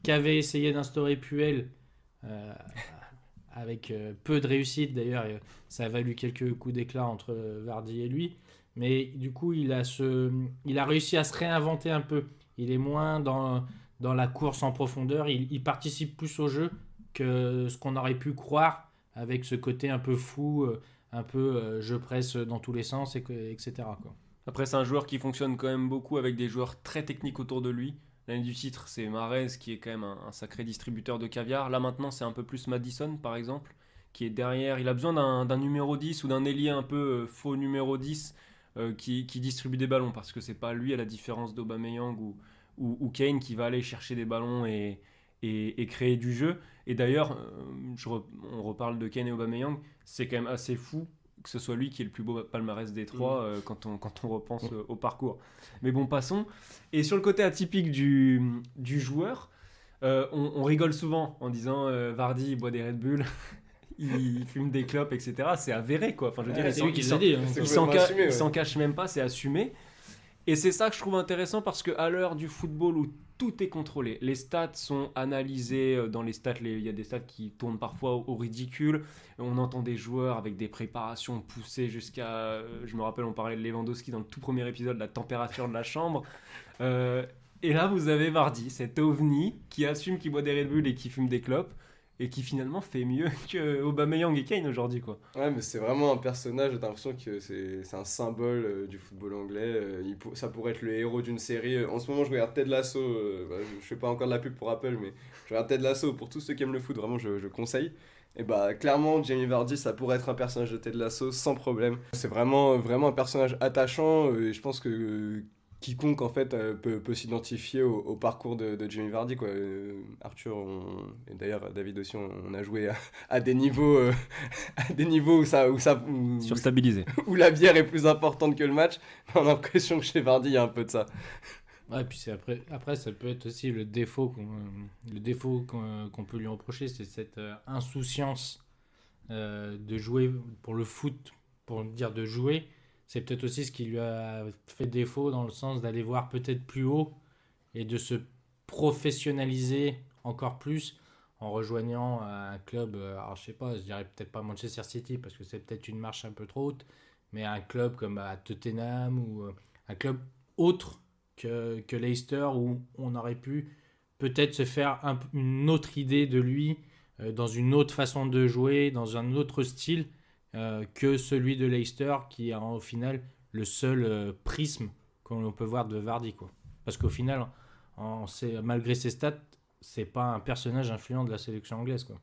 qu'avait essayé d'instaurer Puel avec peu de réussite. D'ailleurs, ça a valu quelques coups d'éclat entre Vardy et lui, mais du coup il a réussi à se réinventer un peu. Il est moins dans la course en profondeur, il participe plus au jeu que ce qu'on aurait pu croire avec ce côté un peu fou, un peu je presse dans tous les sens, etc. quoi. Après, c'est un joueur qui fonctionne quand même beaucoup avec des joueurs très techniques autour de lui. L'année du titre, c'est Mahrez qui est quand même un sacré distributeur de caviar. Là maintenant, c'est un peu plus Maddison, par exemple, qui est derrière. Il a besoin d'un numéro 10 ou d'un ailier un peu faux numéro 10 qui distribue des ballons, parce que c'est pas lui, à la différence d'Aubameyang ou Kane, qui va aller chercher des ballons et créer du jeu. Et d'ailleurs, on reparle de Kane et Aubameyang, c'est quand même assez fou que ce soit lui qui est le plus beau palmarès des trois quand on repense au parcours. Mais bon, passons. Et sur le côté atypique du joueur, on rigole souvent en disant Vardy, il boit des Red Bull, il fume des clopes, etc. C'est avéré, quoi. Enfin, je veux dire, c'est lui qui l'a dit. il s'en cache même pas, c'est assumé. Et c'est ça que je trouve intéressant, parce qu'à l'heure du football où tout est contrôlé, les stats sont analysées, dans les stats, il y a des stats qui tournent parfois au ridicule, on entend des joueurs avec des préparations poussées jusqu'à, je me rappelle, on parlait de Lewandowski dans le tout premier épisode, la température de la chambre, et là vous avez Vardy, cet ovni qui assume qu'il boit des Red Bull et qui fume des clopes, et qui finalement fait mieux que Aubameyang et Kane aujourd'hui, quoi. Ouais, mais c'est vraiment un personnage, j'ai l'impression que c'est un symbole du football anglais. Ça pourrait être le héros d'une série. En ce moment, je regarde Ted Lasso. Je fais pas encore de la pub pour Apple, mais je regarde Ted Lasso. Pour tous ceux qui aiment le foot, vraiment, je conseille. Et clairement, Jamie Vardy, ça pourrait être un personnage de Ted Lasso sans problème. C'est vraiment un personnage attachant, et je pense que quiconque en fait peut s'identifier au parcours de Jamie Vardy, quoi. Arthur et d'ailleurs David aussi, on a joué à des niveaux où Surstabilisé. où la bière est plus importante que le match. On a l'impression que chez Vardy il y a un peu de ça. Ouais, puis après ça peut être aussi le défaut qu'on peut lui reprocher, c'est cette insouciance de jouer pour le foot, pour dire de jouer. C'est peut-être aussi ce qui lui a fait défaut, dans le sens d'aller voir peut-être plus haut et de se professionnaliser encore plus en rejoignant un club, alors je sais pas, je dirais peut-être pas Manchester City parce que c'est peut-être une marche un peu trop haute, mais un club comme à Tottenham ou un club autre que Leicester, où on aurait pu peut-être se faire une autre idée de lui, dans une autre façon de jouer, dans un autre style, que celui de Leicester, qui est au final le seul prisme qu'on peut voir de Vardy, quoi. Parce qu'au final, malgré ses stats, c'est pas un personnage influent de la sélection anglaise, quoi.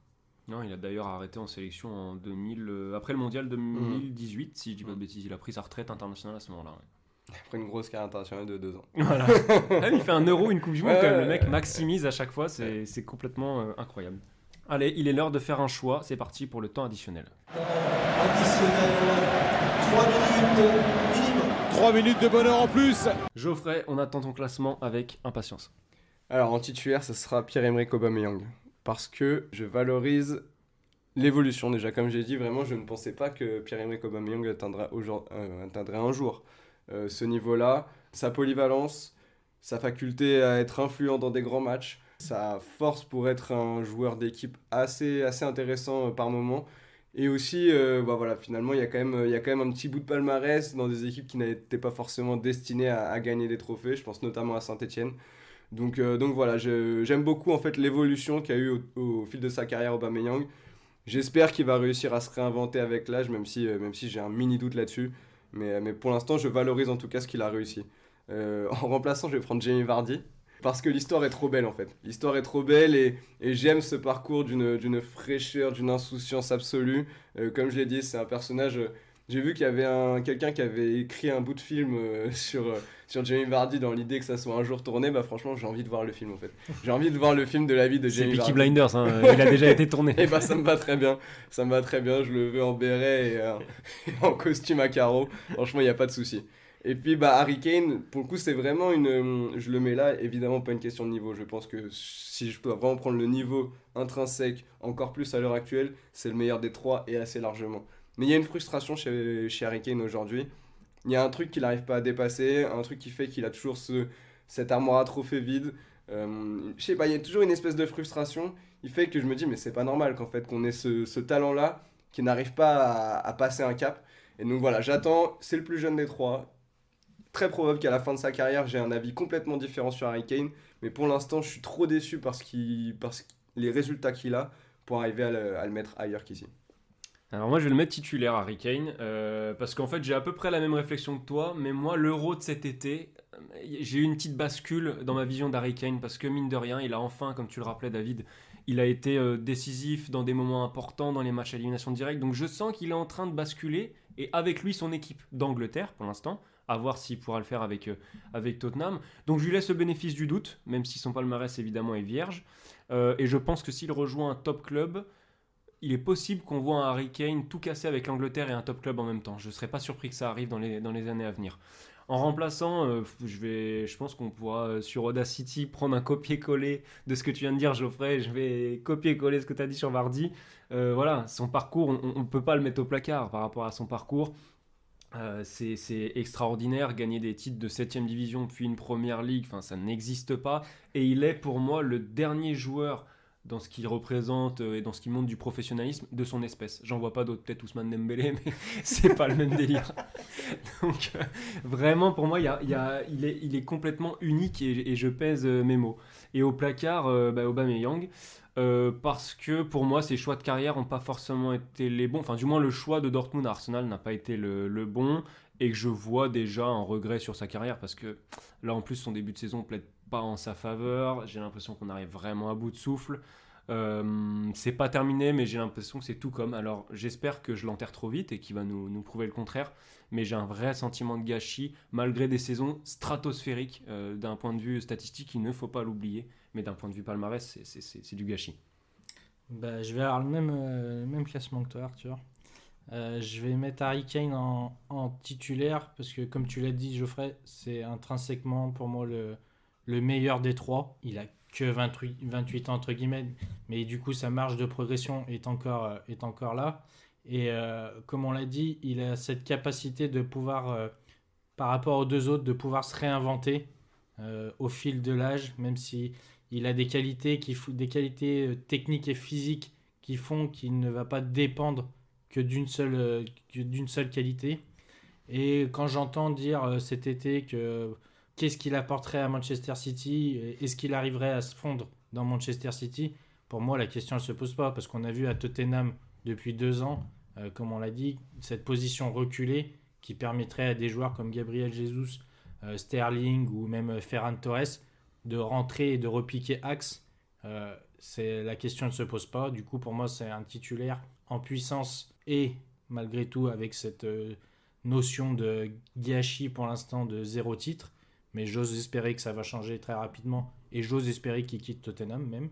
Non, il a d'ailleurs arrêté en sélection en 2000, après le mondial 2018, si je dis pas de bêtises. Il a pris sa retraite internationale à ce moment-là. Ouais. Après une grosse carrière internationale de 2 ans. Voilà. Il fait un euro, une coupe du monde, quand même. Le mec maximise à chaque fois, c'est complètement incroyable. Allez, il est l'heure de faire un choix. C'est parti pour le temps additionnel. Additionnel, 3 minutes minimum. 3 minutes de bonheur en plus. Geoffrey, on attend ton classement avec impatience. Alors en titulaire, ce sera Pierre-Emerick Aubameyang. Parce que je valorise l'évolution déjà. Comme j'ai dit, vraiment, je ne pensais pas que Pierre-Emerick Aubameyang atteindrait un jour ce niveau-là. Sa polyvalence, sa faculté à être influent dans des grands matchs, Sa force pour être un joueur d'équipe assez intéressant par moment. Et aussi, voilà, finalement, il y a quand même un petit bout de palmarès dans des équipes qui n'étaient pas forcément destinées à gagner des trophées. Je pense notamment à Saint-Etienne. Donc voilà, j'aime beaucoup en fait l'évolution qu'a eu au fil de sa carrière Aubameyang. J'espère qu'il va réussir à se réinventer avec l'âge, même si j'ai un mini doute là-dessus. Mais pour l'instant, je valorise en tout cas ce qu'il a réussi. En remplaçant, je vais prendre Jamie Vardy. Parce que l'histoire est trop belle en fait. L'histoire est trop belle et j'aime ce parcours d'une fraîcheur, d'une insouciance absolue. Comme je l'ai dit, c'est un personnage... j'ai vu qu'il y avait quelqu'un qui avait écrit un bout de film sur Jamie Vardy dans l'idée que ça soit un jour tourné. Bah franchement, j'ai envie de voir le film en fait. J'ai envie de voir le film de la vie de Jamie Vardy. C'est Peaky Blinders, hein. Il a déjà été tourné. Et bah ça me va très bien. Ça me va très bien. Je le veux en béret et en costume à carreaux. Franchement, il n'y a pas de souci. Et puis Harry Kane, pour le coup, c'est vraiment je le mets là, évidemment pas une question de niveau. Je pense que si je dois vraiment prendre le niveau intrinsèque, encore plus à l'heure actuelle, c'est le meilleur des trois et assez largement. Mais il y a une frustration chez Harry Kane aujourd'hui. Il y a un truc qu'il n'arrive pas à dépasser, un truc qui fait qu'il a toujours cette armoire à trophées vide. Je sais pas, il y a toujours une espèce de frustration. Il fait que je me dis, mais c'est pas normal qu'en fait qu'on ait ce talent-là qui n'arrive pas à passer un cap. Et donc voilà, j'attends, c'est le plus jeune des trois. Très probable qu'à la fin de sa carrière, j'ai un avis complètement différent sur Harry Kane. Mais pour l'instant, je suis trop déçu parce les résultats qu'il a pour arriver à le mettre ailleurs qu'ici. Alors moi je vais le mettre titulaire Harry Kane parce qu'en fait j'ai à peu près la même réflexion que toi, mais moi l'Euro de cet été, j'ai eu une petite bascule dans ma vision d'Harry Kane parce que mine de rien il a enfin, comme tu le rappelais David, il a été décisif dans des moments importants dans les matchs à élimination directe, donc je sens qu'il est en train de basculer et avec lui son équipe d'Angleterre pour l'instant, à voir s'il pourra le faire avec Tottenham, donc je lui laisse le bénéfice du doute, même si son palmarès évidemment est vierge, et je pense que s'il rejoint un top club, il est possible qu'on voit un Harry Kane tout casser avec l'Angleterre et un top club en même temps. Je ne serais pas surpris que ça arrive dans les années à venir. En remplaçant, je pense qu'on pourra sur Audacity prendre un copier-coller de ce que tu viens de dire Geoffrey. Je vais copier-coller ce que tu as dit sur Vardy. Voilà, son parcours, on ne peut pas le mettre au placard par rapport à son parcours. C'est extraordinaire, gagner des titres de 7ème division puis une première ligue, ça n'existe pas. Et il est pour moi le dernier joueur dans ce qu'il représente et dans ce qu'il montre du professionnalisme de son espèce. J'en vois pas d'autres, peut-être Ousmane Dembélé, mais c'est pas le même délire. Donc vraiment pour moi il est complètement unique et je pèse mes mots. Et au placard, Aubameyang, parce que pour moi ses choix de carrière n'ont pas forcément été les bons, du moins le choix de Dortmund à Arsenal n'a pas été le bon, et que je vois déjà un regret sur sa carrière parce que là en plus son début de saison plaide pas en sa faveur, j'ai l'impression qu'on arrive vraiment à bout de souffle. C'est pas terminé, mais j'ai l'impression que c'est tout comme. Alors j'espère que je l'enterre trop vite et qu'il va nous prouver le contraire, mais j'ai un vrai sentiment de gâchis malgré des saisons stratosphériques d'un point de vue statistique, il ne faut pas l'oublier, mais d'un point de vue palmarès c'est du gâchis. Je vais avoir le même classement que toi Arthur. Je vais mettre Harry Kane en titulaire parce que comme tu l'as dit Geoffrey, c'est intrinsèquement pour moi le meilleur des trois. Il a que 28 ans entre guillemets, mais du coup sa marge de progression est encore là. Et comme on l'a dit, il a cette capacité de pouvoir, par rapport aux deux autres, de pouvoir se réinventer au fil de l'âge, même si il a des qualités techniques et physiques qui font qu'il ne va pas dépendre que d'une seule qualité. Et quand j'entends dire cet été que qu'est-ce qu'il apporterait à Manchester City, est-ce qu'il arriverait à se fondre dans Manchester City, pour moi la question ne se pose pas, parce qu'on a vu à Tottenham depuis 2 ans, comme on l'a dit, cette position reculée qui permettrait à des joueurs comme Gabriel Jesus, Sterling ou même Ferran Torres de rentrer et de repiquer axe. La question ne se pose pas. Du coup pour moi c'est un titulaire en puissance et malgré tout avec cette notion de gâchis pour l'instant de 0 titre, mais j'ose espérer que ça va changer très rapidement et j'ose espérer qu'il quitte Tottenham même.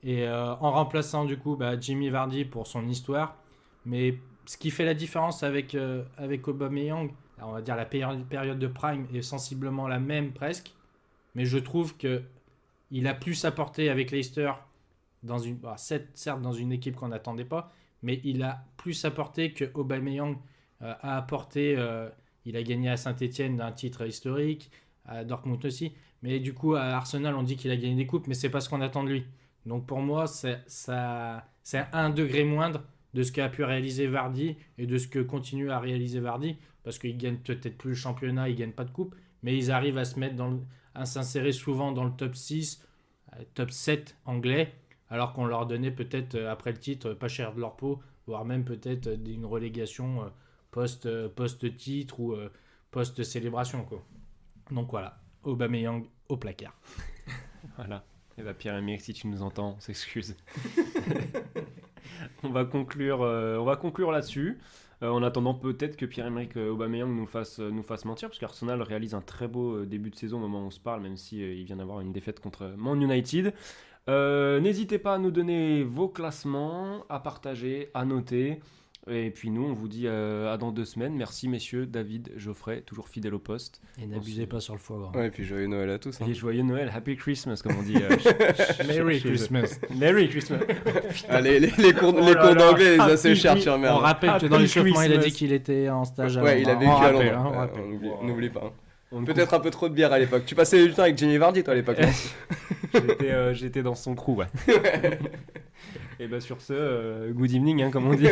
Et en remplaçant du coup Jamie Vardy pour son histoire, mais ce qui fait la différence avec Aubameyang, on va dire la période de prime est sensiblement la même presque, mais je trouve qu'il a plus apporté avec Leicester certes dans une équipe qu'on n'attendait pas, mais il a plus apporté que Aubameyang a apporté. Il a gagné à Saint-Etienne d'un titre historique, à Dortmund aussi, Mais du coup, à Arsenal, on dit qu'il a gagné des coupes, mais c'est pas ce qu'on attend de lui. Donc pour moi, c'est un degré moindre de ce qu'a pu réaliser Vardy et de ce que continue à réaliser Vardy, parce qu'ils gagnent peut-être plus le championnat, ils gagnent pas de coupe, mais ils arrivent à à s'insérer souvent dans le top 6, top 7 anglais, alors qu'on leur donnait peut-être après le titre pas cher de leur peau, voire même peut-être une relégation post-titre ou post-célébration, quoi. Donc voilà, Aubameyang au placard. Voilà. Et bah Pierre-Emerick, si tu nous entends, on s'excuse. On va conclure là-dessus. En attendant peut-être que Pierre-Emerick Aubameyang nous fasse mentir, parce qu'Arsenal réalise un très beau début de saison au moment où on se parle, même si il vient d'avoir une défaite contre Man United. N'hésitez pas à nous donner vos classements, à partager, à noter. Et puis nous, on vous dit à dans 2 semaines. Merci messieurs, David, Geoffrey, toujours fidèle au poste. Et n'abusez pas sur le foie gras. Ouais, et puis joyeux Noël à tous. Hein. Et joyeux Noël, Happy Christmas, comme on dit. Merry Christmas. Merry Christmas. Allez, les cours d'anglais, les assez chers, tiens, On merde. rappelle que dans l'échauffement, il a Christmas. dit qu'il était en stage à Ouais, il a Londres. vécu à rappelle, Londres. on rappelle. On n'oublie pas. Hein. Peut-être un peu trop de bière à l'époque. Tu passais du temps avec Jenny Vardy, toi, à l'époque. J'étais dans son crew, ouais. Et bah sur ce, good evening, hein, comme on dit.